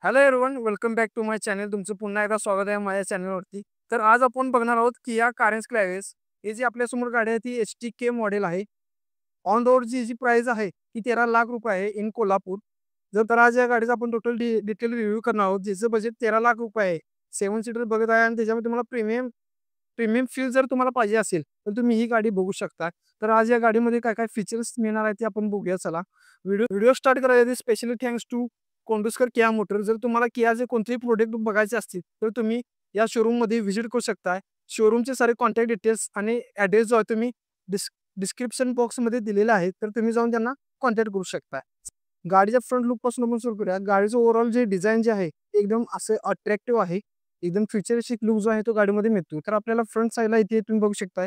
Hello everyone, welcome back to my channel. तुमचं पुन्हा एकदा स्वागत आहे माझ्या चॅनलवरती. तर आज आपण बघणार आहोत किया कारेन्स क्लॅव्हिस. ही जी आपल्यासमोर गाडी आहे ती HTK मॉडेल आहे. ऑन रोडची जी प्राइस आहे ती 13 लाख रुपये आहे इन कोल्हापूर. तर आज या गाडीचा आपण टोटल डिटेल रिव्ह्यू करणार आहोत, ज्याचं बजेट 13 लाख रुपये आहे. 7 सीटर बघत आहे आणि त्याच्यामध्ये तुम्हाला प्रीमियम प्रीमियम फील जर तुम्हाला पाहिजे असेल तर तुम्ही ही गाडी बघू शकता. तर आज या गाडीमध्ये काय काय फीचर्स मिळणार आहेत ते आपण बघूया. चला व्हिडिओ व्हिडिओ स्टार्ट करायचा. Specially thanks to Konduskar Kia Motor. जर तुम्हाला कियाचे कोणतेही प्रोडक्ट बघायचे असतील तर तुम्ही या शोरूममध्ये व्हिजिट करू शकता. शोरूमचे सारे कॉन्टॅक्ट डिटेल्स आणि ॲड्रेस जो आहे तुम्ही डिस्क्रिप्शन बॉक्समध्ये दिलेला आहे, तर तुम्ही जाऊन त्यांना कॉन्टॅक्ट करू शकता. गाडीच्या फ्रंट लुकपासून आपण सुरू करूया. गाडीचं ओव्हरऑल जे डिझाईन जे आहे एकदम असं अट्रॅक्टिव्ह आहे. एकदम फ्युचरिस्टिक लुक जो आहे तो गाडीमध्ये मिळतो. तर आपल्याला फ्रंट साईडला इथे तुम्ही बघू शकता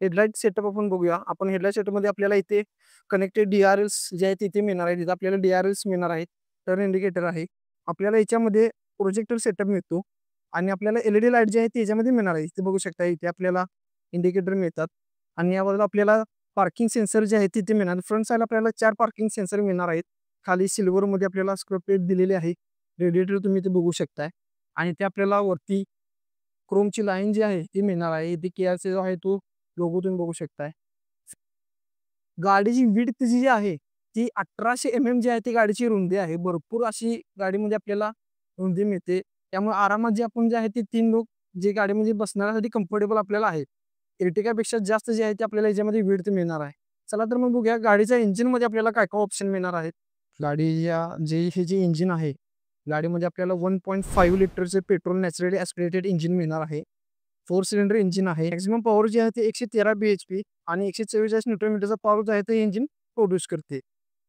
हेडलाईट सेटअप आपण बघूया. आपण हेडलाईट सेटअपमध्ये आपल्याला इथे कनेक्टेड DRLs जे आहेत तिथे मिळणार आहेत. तिथे आपल्याला DRLs मिळणार आहेत. टर्न इंडिकेटर आहे. आपल्याला याच्यामध्ये प्रोजेक्टर सेटअप मिळतो आणि आपल्याला LED लाईट जे आहे त्याच्यामध्ये मिळणार आहे. इथे बघू शकता इथे आपल्याला इंडिकेटर मिळतात आणि या बाजूला आपल्याला पार्किंग सेन्सर जे आहे तिथे मिळणार. फ्रंट साईडला आपल्याला 4 पार्किंग सेन्सर मिळणार आहेत. खाली सिल्वरमध्ये आपल्याला स्क्रॅप प्लेट दिलेली आहे. रेडिएटर तुम्ही इथे बघू शकताय आणि ते आपल्याला वरती क्रोमची लाईन जी आहे ती मिळणार आहे. इथे कियाचा जो आहे तो लोगो तुम्ही बघू शकताय. गाडीची विड्थ जी आहे ती 1800 mm जी आहे ती गाडीची रुंदी आहे. भरपूर अशी गाडीमध्ये आपल्याला रुंदी मिळते. त्यामुळे आरामात जे आपण जे आहे ते 3 लोक जे गाडीमध्ये बसण्यासाठी कम्फर्टेबल आपल्याला आहे. एर्टिगापेक्षा जास्त जे आहे ते आपल्याला याच्यामध्ये विड्थ मिळणार आहे. चला तर मग बघूया गाडीच्या इंजिनमध्ये आपल्याला काय काय ऑप्शन मिळणार आहेत. गाडीच्या हे जे इंजिन आहे, गाडीमध्ये आपल्याला 1.5 लिटरचे पेट्रोल नॅचरली ॲस्पिरेटेड इंजिन मिळणार आहे. 4 सिलेंडर इंजिन आहे. मॅक्सिमम पॉवर जी आहे ते 113 bhp आणि 144 न्यूटन पॉवर जो आहे ते इंजिन प्रोड्यूस करते.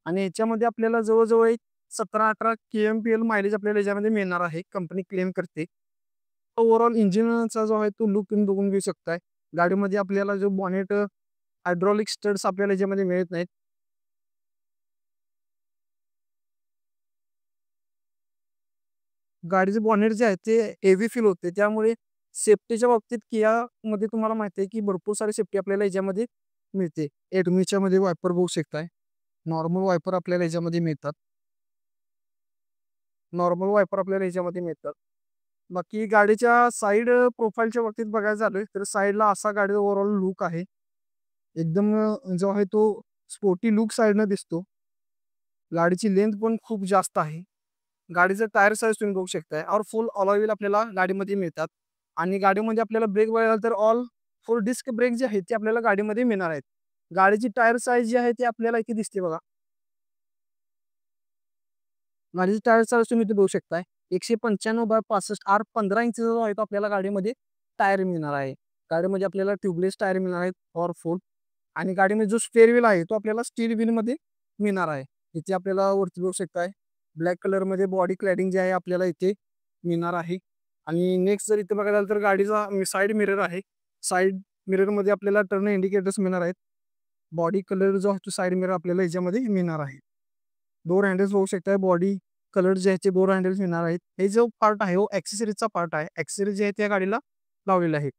आणि याच्यामध्ये आपल्याला जवळजवळ एक 17-18 kmpl मायलेज आपल्याला याच्यामध्ये मिळणार आहे. कंपनी क्लेम करते. ओव्हरऑल इंजिनचा जो आहे तो लुक तुम्ही बघून घेऊ शकताय. गाडीमध्ये आपल्याला जो बॉनेट हायड्रॉलिक स्टड्स आपल्याला याच्यामध्ये मिळत नाहीत. गाडीचे बॉनेट जे आहे ते हेवी फील होते. त्यामुळे सेफ्टीच्या बाबतीत कियामध्ये तुम्हाला माहिती आहे की भरपूर सारी सेफ्टी आपल्याला याच्यामध्ये मिळते. तुम्ही याच्यामध्ये वायपर बघू शकताय. नॉर्मल वायपर आपल्याला याच्यामध्ये मिळतात. नॉर्मल वायपर आपल्याला याच्यामध्ये मिळतात. बाकी गाडीच्या साईड प्रोफाईलच्या बाबतीत बघायला झालं तर साईडला असा गाडीचा ओव्हरऑल लुक आहे. एकदम जो आहे तो स्पोर्टी लुक साईडनं दिसतो. गाडीची लेंथ पण खूप जास्त आहे. गाडीचं टायर साईज तुम्ही बघू शकताय और फुल अलॉय व्हील आपल्याला गाडीमध्ये मिळतात आणि गाडीमध्ये आपल्याला ब्रेक बघायला तर ऑल 4 डिस्क ब्रेक जे आहेत ते आपल्याला गाडीमध्ये मिळणार आहेत. गाडीची टायर साईज जी आहे ती आपल्याला इथे दिसते बघा. गाडीची टायर साईज तुम्ही इथे बघू शकताय. 195/65 R15 इंचचा जो आहे तो आपल्याला गाडीमध्ये टायर मिळणार आहे. गाडीमध्ये आपल्याला ट्यूबलेस टायर मिळणार आहेत पॉवरफुल आणि गाडीमध्ये जो स्पेअर व्हील आहे तो आपल्याला स्टील व्हीलमध्ये मिळणार आहे. इथे आपल्याला वरती बघू शकताय ब्लॅक कलरमध्ये बॉडी क्लॅडिंग जे आहे आपल्याला इथे मिळणार आहे. आणि नेक्स्ट जर इथे बघायला तर गाडीचा साईड मिरर आहे. साईड मिररमध्ये आपल्याला टर्न इंडिकेटर्स मिळणार आहेत. बॉडी कलर जो आहे तो साईड मिरर आपल्याला याच्यामध्ये मिळणार आहे. डोर हँडल्स बघू शकताय. बॉडी कलर जे आहे ते डोर हँडल्स मिळणार आहेत. हे जो पार्ट आहे हो ॲक्सेसरीजचा पार्ट आहे. ॲक्सेसरीज जे आहे त्या गाडीला लावलेला आहे.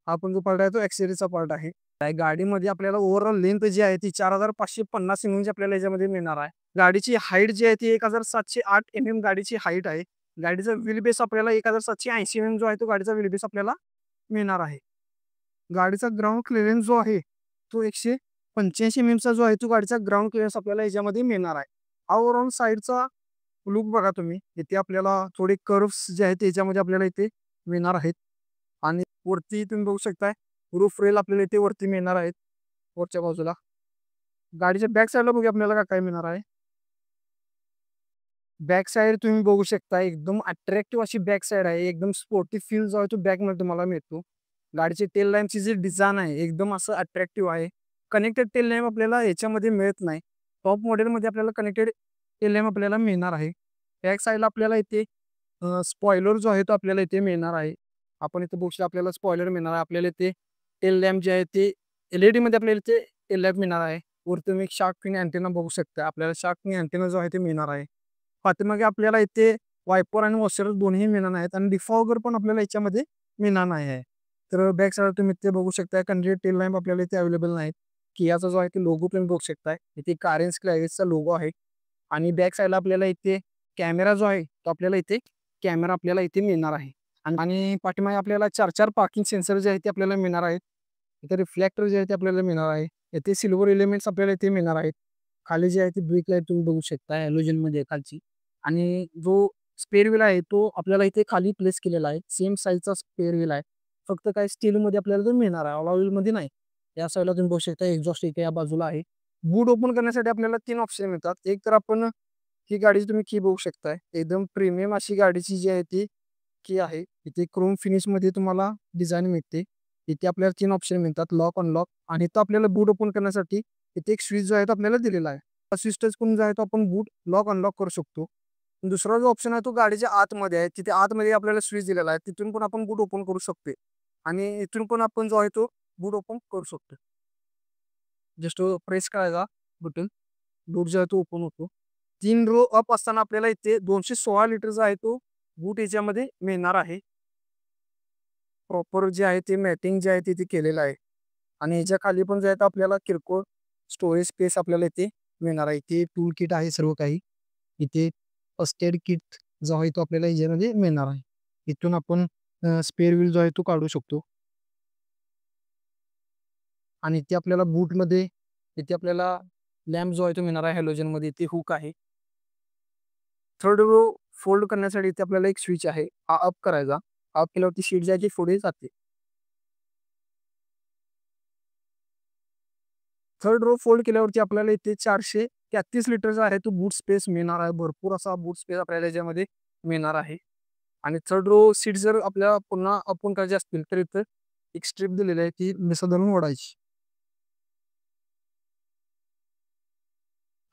हा पण जो पार्ट आहे तो ॲक्सेसरीजचा पार्ट आहे. गाडीमध्ये आपल्याला ओव्हरऑल लेंथ जी आहे ती 4550 mm आपल्याला याच्यामध्ये मिळणार आहे. गाडीची हाईट जी आहे ती 1708 mm गाडीची हाईट आहे. गाडीचा व्हील बेस आपल्याला 1780 mm जो आहे तो गाडीचा व्हील बेस आपल्याला मिळणार आहे. गाडीचा ग्राउंड क्लिअरन्स जो आहे तो 185 mm चा जो आहे तो गाडीचा ग्राउंड क्लिअरन्स आपल्याला याच्यामध्ये मिळणार आहे. ओव्हरऑल साईडचा लुक बघा तुम्ही. इथे आपल्याला थोडे कर्व्स जे आहेत त्याच्यामध्ये आपल्याला इथे मिळणार आहेत आणि वरती तुम्ही बघू शकताय रूफ रेल आपल्याला इथे वरती मिळणार आहेत वरच्या बाजूला. गाडीच्या बॅक साईडला बघूया आपल्याला काय काय मिळणार आहे. बॅक साईड तुम्ही बघू शकता एकदम अट्रॅक्टिव्ह अशी बॅक साईड आहे. एकदम स्पोर्टी फील जो आहे तो बॅकमध्ये तुम्हाला मिळतो. गाडीची टेल लॅम्पची जी डिझाईन आहे एकदम असं अट्रॅक्टिव्ह आहे. कनेक्टेड टेल लॅम्प आपल्याला याच्यामध्ये मिळत नाही. टॉप मॉडेलमध्ये आपल्याला कनेक्टेड टेल लॅम्प आपल्याला मिळणार आहे. बॅक साईडला आपल्याला इथे स्पॉइलर जो आहे तो आपल्याला इथे मिळणार आहे. आपण इथे बघू शकता आपल्याला स्पॉइलर मिळणार आहे. आपल्याला इथे टेल लॅम्प जे आहे ते LED मध्ये आपल्याला इथे टेल लॅम्प मिळणार आहे. वर तुम्ही एक शार्क फिन अँटेना बघू शकता. आपल्याला शार्क फिन अँटेना जो आहे ते मिळणार आहे. पाठीमागे आपल्याला इथे वायपर आणि वॉशर दोन्ही मिळणार आहेत आणि डिफॉगर पण आपल्याला याच्यामध्ये मिळणार नाही आहे. तर बॅक साईड तुम्ही इथे बघू शकता कंटिन्यू टेल लॅम्प आपल्याला इथे अवेलेबल नाहीत. कियाचा जो आहे ते लोगो तुम्ही बघू शकताय. इथे कारेन्स क्लॅव्हिसचा लोगो आहे आणि बॅक साईडला आपल्याला इथे कॅमेरा जो आहे तो आपल्याला इथे कॅमेरा आपल्याला इथे मिळणार आहे. आणि पाठीमागे आपल्याला 4 पार्किंग सेन्सर जे आहेत ते आपल्याला मिळणार आहेत. इथे रिफ्लेक्टर जे आहे ते आपल्याला मिळणार आहे. इथे सिल्वर एलिमेंट्स आपल्याला इथे मिळणार आहेत. खाली जे आहे ते ब्रेक लाईट तुम्ही बघू शकता हॅलोजनमध्ये खालची. आणि जो स्पेअर व्हील आहे तो आपल्याला इथे खाली प्लेस केलेला आहे. सेम साईजचा स्पेअर व्हील आहे. फक्त काय स्टीलमध्ये आपल्याला तो मिळणार आहे. अलॉय व्हीलमध्ये नाही. या साईडला तुम्ही बघू शकता एक्झॉस्ट इथे या बाजूला आहे. बूट ओपन करण्यासाठी आपल्याला 3 ऑप्शन मिळतात. एक तर आपण ही गाडीची तुम्ही की बघू शकताय. एकदम प्रीमियम अशी गाडीची जी आहे ती की आहे. इथे क्रोम फिनिशमध्ये तुम्हाला डिझाइन मिळते. इथे आपल्याला 3 ऑप्शन मिळतात लॉक, अनलॉक आणि इथं आपल्याला बूट ओपन करण्यासाठी इथे एक स्विच जो आहे तो आपल्याला दिलेला आहे. स्विच टच करून जो आहे तो आपण बूट लॉक, अनलॉक करू शकतो. दुसरा जो ऑप्शन आहे तो गाडीच्या आतमध्ये आहे. तिथे आतमध्ये आपल्याला स्विच दिलेला आहे. तिथून पण आपण बूट ओपन करू शकतो आणि इथून पण आपण जो आहे तो बूट ओपन करू शकतो. जस्ट प्रेस करायचा बटन, बूट जो आहे तो ओपन होतो. 3 रो अप असताना आपल्याला इथे 216 लिटरचा आहे तो बूट याच्यामध्ये मिळणार आहे. प्रॉपर जे आहे ते मॅटिंग जे आहे ते इथे केलेलं आहे आणि याच्या खाली पण जे आहे आपल्याला किरकोळ स्टोरेज स्पेस आपल्याला इथे मिळणार आहे. इथे टूल किट आहे सर्व काही. इथे फर्स्ट एड किट जो आहे तो आपल्याला याच्यामध्ये मिळणार आहे. इथून आपण स्पेअर व्हील जो आहे तो काढू शकतो आणि इथे आपल्याला बूटमध्ये इथे आपल्याला लॅम्प जो आहे तो मिळणार आहे हॅलोजनमध्ये. इथे हुक आहे. थर्ड रो फोल्ड करण्यासाठी इथे आपल्याला एक स्विच आहे. हा अप करायचा. अप केल्यावरती शीट जी आहे ती पुढे जाते. थर्ड रो फोल्ड केल्यावरती आपल्याला इथे 433 लिटरचा आहे तो बूट स्पेस मिळणार आहे. भरपूर असा बूट स्पेस आपल्याला याच्यामध्ये मिळणार आहे. आणि थर्ड रो सीट जर आपल्याला पुन्हा ओपन करायचे असतील तर इथं एक स्ट्रिप दिलेली आहे ती मिसं धरून ओढायची.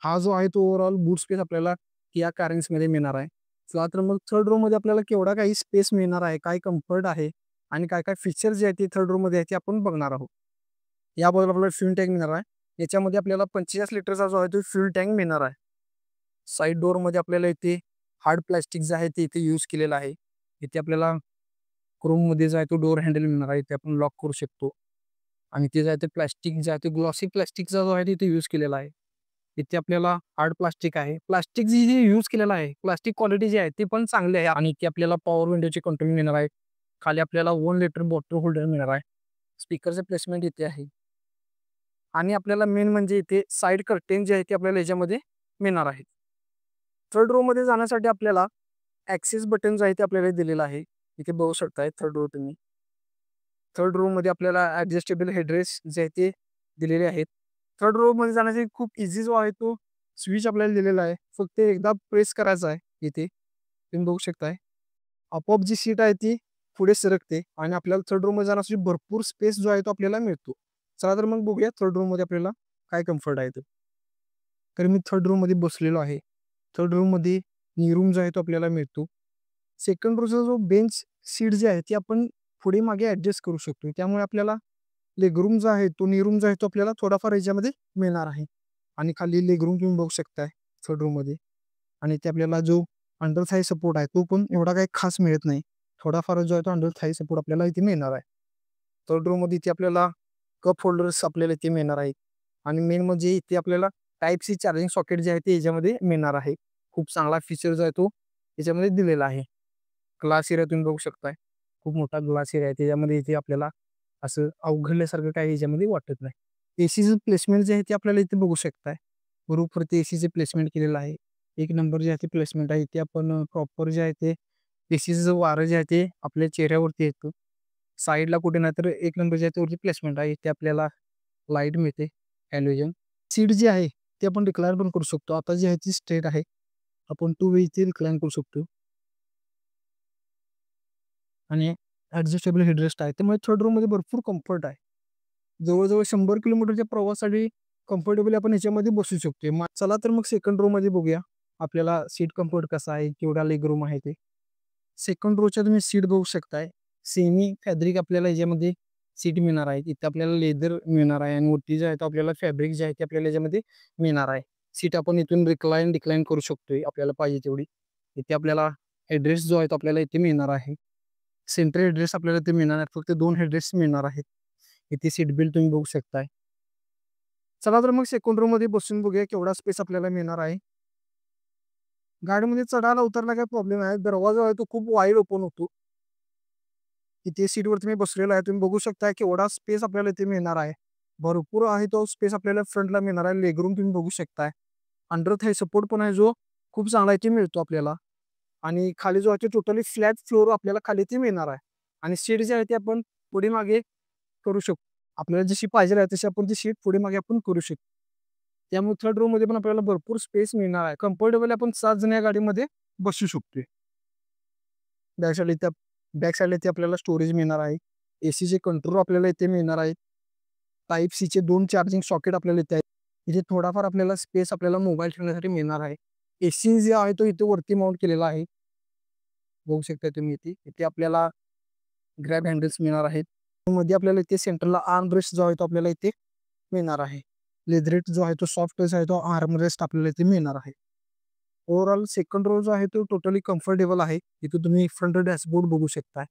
हा जो आहे तो ओव्हरऑल बूट स्पेस आपल्याला या मध्ये मिळणार आहे. चला तर मग थर्ड रो मध्ये आपल्याला केवढा काही स्पेस मिळणार आहे, काय कम्फर्ट आहे आणि काय काय फीचर्स जे आहेत ते थर्ड रो मध्ये आहे ते आपण बघणार आहोत. याबद्दल आपल्याला फ्यूल टँक मिळणार आहे. याच्यामध्ये आपल्याला 45 लिटरचा जो आहे तो फ्यूल टँक मिळणार आहे. साईड डोअर मध्ये आपल्याला इथे हार्ड प्लास्टिक जे आहे ते इथे यूज केलेलं आहे. इथे आपल्याला क्रोम मध्ये जो आहे तो डोअर हँडल मिळणार आहे. ते आपण लॉक करू शकतो आणि ते जे आहे ते प्लास्टिक जे आहे ते ग्लॉसी प्लास्टिकचा जो आहे ते इथे यूज केलेला आहे. इथे आपल्याला हार्ड प्लास्टिक आहे. प्लास्टिक जे यूज केलेलं आहे, प्लास्टिक क्वालिटी जी आहे ती पण चांगली आहे आणि इथे आपल्याला पॉवर विंडोची कंट्रोल मिळणार आहे. खाली आपल्याला 1 लिटर बॉटल होल्डर मिळणार आहे. स्पीकरचं प्लेसमेंट इथे आहे आणि आपल्याला मेन म्हणजे इथे साइड कर्टेन जे आहे ते आपल्याला याच्यामध्ये मिळणार आहे. थर्ड रो मध्ये जाण्यासाठी आपल्याला ॲक्सेस बटन जे आहे ते आपल्याला दिलेलं आहे. इथे बघू शकताय थर्ड रो तुम्ही. थर्ड रो मध्ये आपल्याला ॲडजस्टेबल हेडरेस्ट जे आहे ते दिलेले आहेत. थर्ड रो मध्ये जाण्यासाठी खूप इझी जो आहे तो स्विच आपल्याला दिलेला आहे. फक्त एकदा प्रेस करायचा आहे इथे. तुम्ही बघू शकताय. आपोआप जी सीट आहे ती पुढे सरकते आणि आपल्याला थर्ड रूममध्ये जाण्यासाठी भरपूर स्पेस जो आहे तो आपल्याला मिळतो. चला तर मग बघूया थर्ड रूममध्ये आपल्याला काय कम्फर्ट आहे ते. तर मी थर्ड रूममध्ये बसलेलो आहे. थर्ड रूममध्ये नी रूम जो आहे तो आपल्याला मिळतो. सेकंड रोचा जो बेंच सीट जी आहे ती आपण पुढे मागे ॲडजस्ट करू शकतो. त्यामुळे आपल्याला लेगरूम जो आहे तो नी रूम जो आहे तो आपल्याला थोडाफार याच्यामध्ये मिळणार आहे. आणि खाली लेगरूम तुम्ही बघू शकताय थर्ड रूममध्ये. आणि ते आपल्याला जो अंडर थाय सपोर्ट आहे तो पण एवढा काही खास मिळत नाही. थोडाफार जो आहे तो अंडर थाय सपोर्ट आपल्याला इथे मिळणार आहे. थर्ड रूममध्ये इथे आपल्याला कप होल्डर्स आपल्याला इथे मिळणार आहेत. आणि मेन म्हणजे इथे आपल्याला टाइप सी चार्जिंग सॉकेट जे आहे ते याच्यामध्ये मिळणार आहे. खूप चांगला फीचर जो आहे तो याच्यामध्ये दिलेला आहे. ग्लास एरिया तुम्ही बघू शकताय. खूप मोठा ग्लास एरिया आहे. त्याच्यामध्ये इथे आपल्याला असं अवघडल्यासारखं काही याच्यामध्ये वाटत नाही. एसीचं प्लेसमेंट जे आहे ते आपल्याला इथे बघू शकताय. रूफवरती एसीचे प्लेसमेंट केलेलं आहे. एक नंबर जे आहे ते प्लेसमेंट आहे. इथे आपण प्रॉपर जे आहे ते एसीचं जो वारं जे आहे ते आपल्या चेहऱ्यावरती येतं. साईडला कुठे नाही तर एक नंबर जे आहे ते वरती प्लेसमेंट आहे. इथे आपल्याला लाईट मिळते हॅलोजन. सीट जी आहे ती आपण रिक्लाइन पण करू शकतो. आता जी आहे ती स्ट्रेट आहे. आपण 2 वे इथे रिक्लाइन करू शकतो. आणि ॲडजस्टेबल हेडरेस्ट आहे. त्यामुळे थर्ड रोमध्ये भरपूर कम्फर्ट आहे. जवळ-जवळ 100 किलोमीटरच्या प्रवासासाठी कम्फर्टेबली आपण ह्याच्यामध्ये बसू शकतो. चला तर मग सेकंड रोमध्ये बघूया. आपल्याला सीट कम्फर्ट कसा आहे, केवढा लेग रूम आहे ते. सेकंड रोच्या तुम्ही सीट बघू शकताय. सेमी फॅब्रिक आपल्याला याच्यामध्ये सीट मिळणार आहे. इथे आपल्याला लेदर मिळणार आहे आणि वरती जे आहे ते आपल्याला फॅब्रिक जे आहे ते आपल्याला याच्यामध्ये मिळणार आहे. सीट आपण इथून डिक्लाइन करू शकतोय आपल्याला पाहिजे तेवढी. इथे आपल्याला हेडरेस्ट जो आहे तो आपल्याला इथे मिळणार आहे. सेंट्रल हेडरेस्ट आपल्याला इथे मिळणार आहेत. फक्त 2 हेडरेस्ट मिळणार आहेत. इथे सीट बेल्ट तुम्ही बघू शकताय. चला तर मग सेकंड रोमध्ये बसून बघूया केवढा स्पेस आपल्याला मिळणार आहे. गाडीमध्ये चढायला उतरला काही प्रॉब्लेम आहे. दरवाजा आहे तो खूप वाईड ओपन होतो. इथे सीटवरती मी बसलेलो आहे. तुम्ही बघू शकता केवढा स्पेस आपल्याला इथे मिळणार आहे. भरपूर आहे तो स्पेस आपल्याला फ्रंटला मिळणार आहे. लेगरूम तुम्ही बघू शकताय. अंडर थाय सपोर्ट पण आहे जो खूप चांगला इथे मिळतो आपल्याला. आणि खाली जो आहे तो टोटली फ्लॅट फ्लोर आपल्याला खाली इथे मिळणार आहे. आणि सीट जी आहे ती आपण पुढे मागे करू शकतो. आपल्याला जशी पाहिजे आहे तशी आपण ती सीट पुढे मागे आपण करू शकतो. त्यामुळे थर्ड रो मध्ये पण आपल्याला भरपूर स्पेस मिळणार आहे. कम्फर्टेबल आपण 7 जण या गाडीमध्ये बसू शकतोय. बॅक साईडला इथे इथे आपल्याला स्टोरेज मिळणार आहे. एसीचे कंट्रोल आपल्याला इथे मिळणार आहे. टाइप सीचे 2 चार्जिंग सॉकेट आपल्याला इथे आहेत. इथे थोडाफार आपल्याला स्पेस आपल्याला मोबाईल ठेवण्यासाठी मिळणार आहे. एसी जे आहे तो इथे वरती माउंट केलेला आहे. बघू शकता तुम्ही इथे. इथे आपल्याला ग्रॅब हँडल्स मिळणार आहेत. मध्ये आपल्याला इथे सेंटरला आर्म रेस्ट जो आहे तो आपल्याला इथे मिळणार आहे. लेदरेट जो आहे तो सॉफ्ट आहे तो आर्म रेस्ट आपल्याला इथे मिळणार आहे. ओव्हरऑल सेकंड रो जो आहे तो टोटली कम्फर्टेबल आहे. इथे तुम्ही फ्रंट डॅशबोर्ड बघू शकता.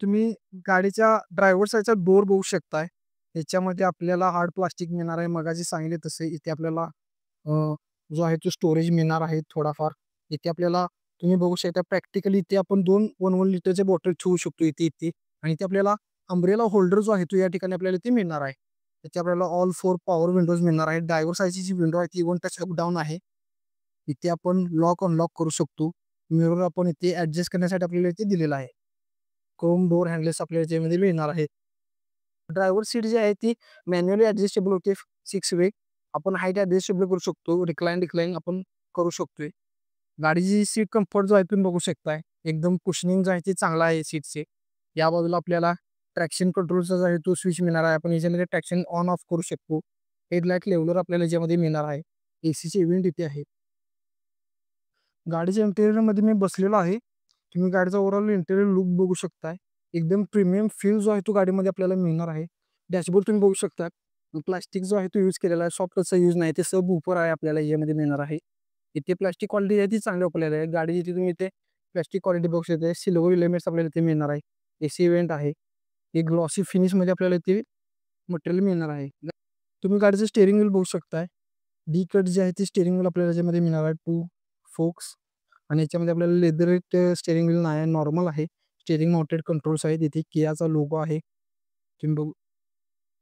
तुम्ही गाडीच्या ड्रायव्हर साईडचा डोर बघू शकताय. याच्यामध्ये आपल्याला हार्ड प्लास्टिक मिळणार आहे. मगाशी सांगितले तसे इथे आपल्याला जो आहे तो स्टोरेज मिळणार आहे थोडाफार. इथे आपल्याला तुम्ही बघू शकता प्रॅक्टिकली इथे आपण 2 1 लिटरचे बॉटल ठेवू शकतो इथे आणि इथे आपल्याला अम्ब्रेला होल्डर जो आहे तो या ठिकाणी आपल्याला इथे मिळणार आहे. इथे आपल्याला ऑल 4 पॉवर विंडोज मिळणार आहेत. ड्रायव्हर साईडची जी विंडो आहे ती 1 टच अप डाऊन आहे. इथे आपण लॉक अनलॉक करू शकतो. मिरर आपण इथे ॲडजस्ट करण्यासाठी आपल्याला इथे दिलेला आहे. क्रोम डोअर हँडल्स आपल्याला याच्यामध्ये मिळणार आहेत. ड्रायव्हर सीट जी आहे ती मॅन्युअली ॲडजस्टेबल होते 6 वे. आपण हाईट ॲडजस्टेबल करू शकतो. रिक्लाइन आपण करू शकतोय. गाडीची सीट कम्फर्ट जो आहे तुम्ही बघू शकताय. एकदम कुशनिंग जो आहे ते चांगला आहे सीटचे. या बाजूला आपल्याला ट्रॅक्शन कंट्रोलचा जो आहे तो स्विच मिळणार आहे. आपण याच्यामध्ये ट्रॅक्शन ऑन ऑफ करू शकतो. हेडलाईट लेव्हलर आपल्याला याच्यामध्ये मिळणार आहे. एसीचे इव्हेंट इथे आहे. गाडीच्या इंटेरियरमध्ये मी बसलेलो आहे. तुम्ही गाडीचा ओव्हरऑल इंटेरियर लुक बघू शकताय. एकदम प्रीमियम फील जो आहे तो गाडीमध्ये आपल्याला मिळणार आहे. डॅशबोर्ड तुम्ही बघू शकता. प्लास्टिक जो आहे तो यूज केलेला आहे. सॉफ्ट टचचा यूज नाही. ते सब वूफर आहे आपल्याला यामध्ये मिळणार आहे. इथे प्लास्टिक क्वालिटी आहे ती चांगली वापरलेली आहे. गाडी इथे तुम्ही इथे प्लास्टिक क्वालिटी बघू शकता. सिल्वर एलिमेंट्स आपल्याला इथे मिळणार आहे. एसी इव्हेंट आहे. एक ग्लॉसी फिनिशमध्ये आपल्याला इथे मटेरियल मिळणार आहे. तुम्ही गाडीचं स्टीअरिंग व्हील बघू शकताय. डी कट जे आहे ते स्टीअरिंग व्हील आपल्याला याच्यामध्ये मिळणार आहे. 2 फोक्स आणि याच्यामध्ये आपल्याला लेदरेट स्टीअरिंग व्हील नाही आहे, नॉर्मल आहे. स्टीअरिंग माउंटेड कंट्रोल्स आहेत. इथे कियाचा लोगो आहे. तुम्ही बघू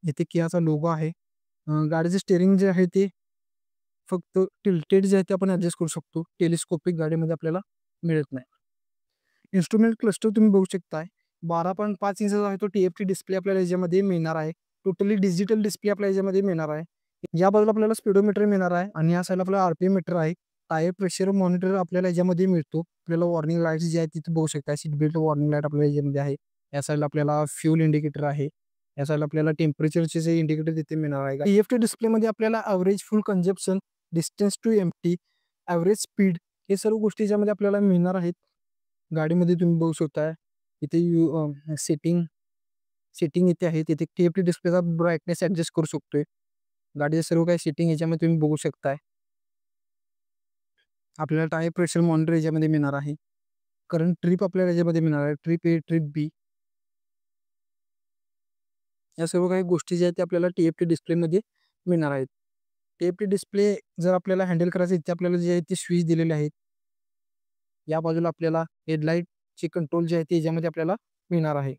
इथे कियाचा लोगो आहे. गाडीचे स्टीअरिंग जे आहे ते फक्त टिल्टेड जे आहे ते आपण ॲडजस्ट करू शकतो. टेलिस्कोपिक गाडीमध्ये आपल्याला मिळत नाही. इन्स्ट्रुमेंट क्लस्टर तुम्ही बघू शकताय. 12.5 इंचचा आहे तो TFT डिस्प्ले आपल्याला याच्यामध्ये मिळणार आहे. टोटली डिजिटल डिस्प्ले आपल्याला याच्यामध्ये मिळणार आहे. या बाजूला आपल्याला स्पीडोमीटर मिळणार आहे आणि या साईडला आपल्याला RPM मीटर आहे. टायर प्रेशर मॉनिटर आपल्याला याच्यामध्ये मिळतो. आपल्याला वॉर्निंग लाईट्स जे आहेत तिथे बघू शकता. सीट बेल्ट वॉर्निंग लाईट आपल्याला याच्यामध्ये आहे. या साईडला आपल्याला फ्यूल इंडिकेटर आहे. या साईडला आपल्याला टेम्परेचरचे जे इंडिकेटर तिथे मिळणार आहे. TFT डिस्प्लेमध्ये आपल्याला average fuel consumption, distance to empty, average speed हे सर्व गोष्टी याच्यामध्ये आपल्याला मिळणार आहेत. गाडीमध्ये तुम्ही बघू शकता इथे सेटिंग सेटिंग इथे आहे. तिथे TFT डिस्प्लेचा ब्राईटनेस ॲडजस्ट करू शकतोय. गाडीचे सर्व काही सेटिंग याच्यामध्ये तुम्ही बघू शकताय. आपल्याला टायर प्रेशर मॉनिटर याच्यामध्ये मिळणार आहे. करंट ट्रिप आपल्याला याच्यामध्ये मिळणार आहे. ट्रिप ए, ट्रिप बी. या सर्व काही गोष्टी ज्या आहेत त्या आपल्याला TFT डिस्प्लेमध्ये मिळणार आहेत. TFT डिस्प्ले जर आपल्याला हँडल करायचं इथे आपल्याला जे आहे ते स्विच दिलेले आहेत. या बाजूला आपल्याला हेडलाईटचे कंट्रोल जे आहे ते याच्यामध्ये आपल्याला मिळणार आहे.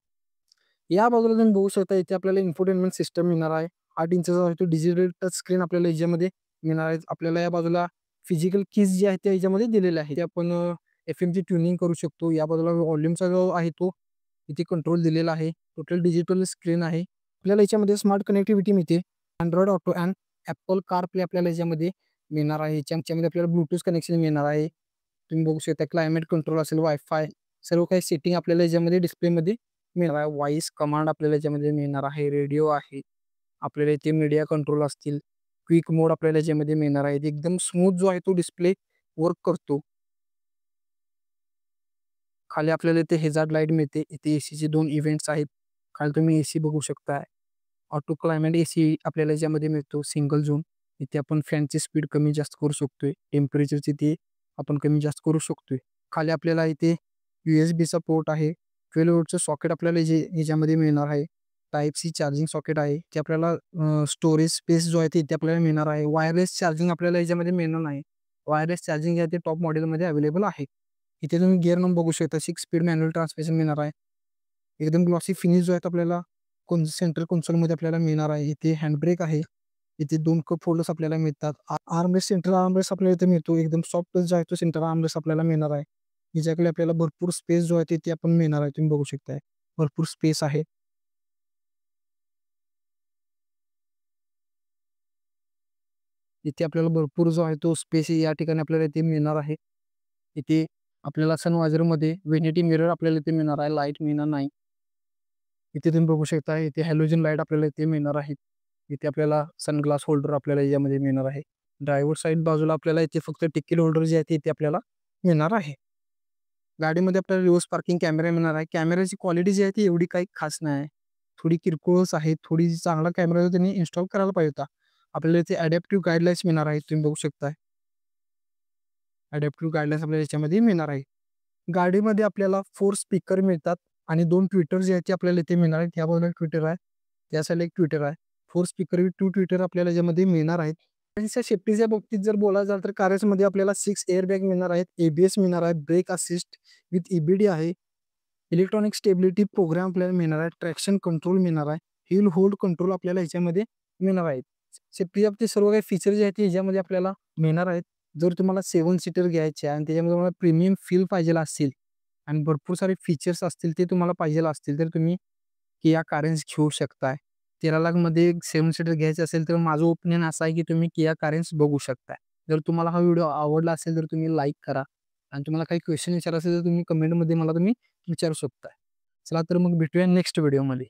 या बाजूला तुम्ही बघू शकता इथे आपल्याला इन्फोटेनमेंट सिस्टम मिळणार आहे. 8 इंचचा आहे तो डिजिटल टच स्क्रीन आपल्याला याच्यामध्ये मिळणार आहे. आपल्याला या बाजूला फिजिकल कीज जे आहेत त्या याच्यामध्ये दिलेल्या आहेत. ते आपण FMची ट्युनिंग करू शकतो. या बाजूला व्हॉल्यूमचा जो आहे तो इथे कंट्रोल दिलेला आहे. टोटल डिजिटल स्क्रीन आहे. आपल्याला याच्यामध्ये स्मार्ट कनेक्टिव्हिटी मिळते. Android auto and Apple CarPlay आपल्याला याच्यामध्ये मिळणार आहे. याच्यामध्ये आपल्याला ब्लूटूथ कनेक्शन मिळणार आहे. तुम्ही बघू शकता क्लायमेट कंट्रोल असेल, वायफाय सर्व काही सेटिंग आपल्याला याच्यामध्ये डिस्प्लेमध्ये मिळणार आहे. व्हॉइस कमांड आपल्याला याच्यामध्ये मिळणार आहे. रेडिओ आहे. आपल्याला इथे मीडिया कंट्रोल असतील. क्विक मोड आपल्याला याच्यामध्ये मिळणार आहे. एकदम स्मूथ जो आहे तो डिस्प्ले वर्क करतो. खाली आपल्याला इथे हेजार्ड लाईट मिळते. इथे एसीचे 2 इव्हेंट्स आहेत. खाली तुम्ही एसी बघू शकताय. ऑटो क्लायमेट एसी आपल्याला याच्यामध्ये मिळतो. Single zone. इथे आपण फॅनची स्पीड कमी जास्त करू शकतोय. टेम्परेचरची ते आपण कमी जास्त करू शकतोय. खाली आपल्याला इथे USB चा पोर्ट आहे. 12 वोल्टचं सॉकेट आपल्याला ह्याच्यामध्ये मिळणार आहे. टाइप सी चार्जिंग सॉकेट आहे. ते आपल्याला स्टोरेज स्पेस जो आहे ते इथे आपल्याला मिळणार आहे. वायरलेस चार्जिंग आपल्याला ह्याच्यामध्ये मिळणार नाही. वायरलेस चार्जिंग आहे ते टॉप मॉडेलमध्ये अवेलेबल आहे. इथे तुम्ही गिअर नंबर बघू शकता. 6 स्पीड मॅन्युअल ट्रान्समिशन मिळणार आहे. एकदम ग्लॉसी फिनिश जो आहे तो आपल्याला सेंट्रल कन्सोलमध्ये आपल्याला मिळणार आहे. इथे हँडब्रेक आहे. इथे 2 कप होल्डर्स आपल्याला मिळतात. आर्मरेस्ट, सेंट्रल आर्मरेस्ट आपल्याला इथे मिळतो. एकदम सॉफ्ट जो आहे तो सेंट्रल आर्मरेस्ट आपल्याला मिळणार आहे. हिच्याकडे आपल्याला भरपूर स्पेस जो आहे ते आपण मिळणार आहे. तुम्ही बघू शकताय. भरपूर स्पेस आहे. इथे आपल्याला भरपूर जो आहे तो स्पेस या ठिकाणी आपल्याला इथे मिळणार आहे. इथे आपल्याला सनवायझरमध्ये व्हॅनिटी मिरर आपल्याला इथे मिळणार आहे. लाईट मिळणार नाही. इथे तुम्ही बघू शकता. इथे हॅलोजन लाईट आपल्याला इथे मिळणार आहे. इथे आपल्याला सनग्लास होल्डर आपल्याला यामध्ये मिळणार आहे. ड्रायव्हर साईड बाजूला आपल्याला इथे फक्त टिकीट होल्डर जे आहे ते इथे आपल्याला मिळणार आहे. गाडीमध्ये आपल्याला रिव्हर्स पार्किंग कॅमेरा मिळणार आहे. कॅमेराची क्वालिटी जी आहे ती एवढी काही खास नाही आहे. थोडी किरकोळच आहे. थोडी चांगला कॅमेरा त्यांनी इन्स्टॉल करायला पाहिजे होता. आपल्याला इथे अडॅप्टिव्ह गाईडलाईन्स मिळणार आहेत. तुम्ही बघू शकता. अडॅप्टिव्ह गाईडलाईन्स आपल्याला याच्यामध्ये मिळणार आहे. गाडीमध्ये आपल्याला 4 स्पीकर मिळतात आणि 2 ट्विटर जे आहेत ते आपल्याला इथे मिळणार आहेत. या बाजूला एक ट्विटर आहे. त्या साईडला एक ट्विटर आहे. 4 स्पीकर विथ 2 ट्विटर आपल्याला याच्यामध्ये मिळणार आहेत. त्यांच्या सेफ्टीच्या बाबतीत जर बोलायचं झालं तर कारमध्ये आपल्याला 6 एअरबॅग मिळणार आहेत. ABS मिळणार आहे. ब्रेक असिस्ट विथ EBD आहे. इलेक्ट्रॉनिक स्टेबिलिटी प्रोग्राम आपल्याला मिळणार आहे. ट्रॅक्शन कंट्रोल मिळणार आहे. हिल होल्ड कंट्रोल आपल्याला ह्याच्यामध्ये मिळणार आहेत. सेफ्टीच्या बाबतीत सर्व काही फीचर जे आहेत ते ह्याच्यामध्ये आपल्याला मिळणार आहेत. जर तुम्हाला 7 सीटर घ्यायचे आहे आणि त्याच्यामध्ये तुम्हाला प्रीमियम फील पाहिजे असेल आणि भरपूर सारे फीचर्स असतील ते तुम्हाला पाहिजे असतील तर तुम्ही किया कारेन्स घेऊ शकताय. 13,00,000मध्ये 7 सीटर घ्यायचं असेल तर माझं ओपिनियन असं आहे की तुम्ही किया कारेन्स बघू शकताय. जर तुम्हाला हा व्हिडिओ आवडला असेल तर तुम्ही लाईक करा आणि तुम्हाला काही क्वेश्चन विचारायचे असेल तर तुम्ही कमेंटमध्ये मला विचारू शकता. चला तर मग भेटूया नेक्स्ट व्हिडिओमध्ये.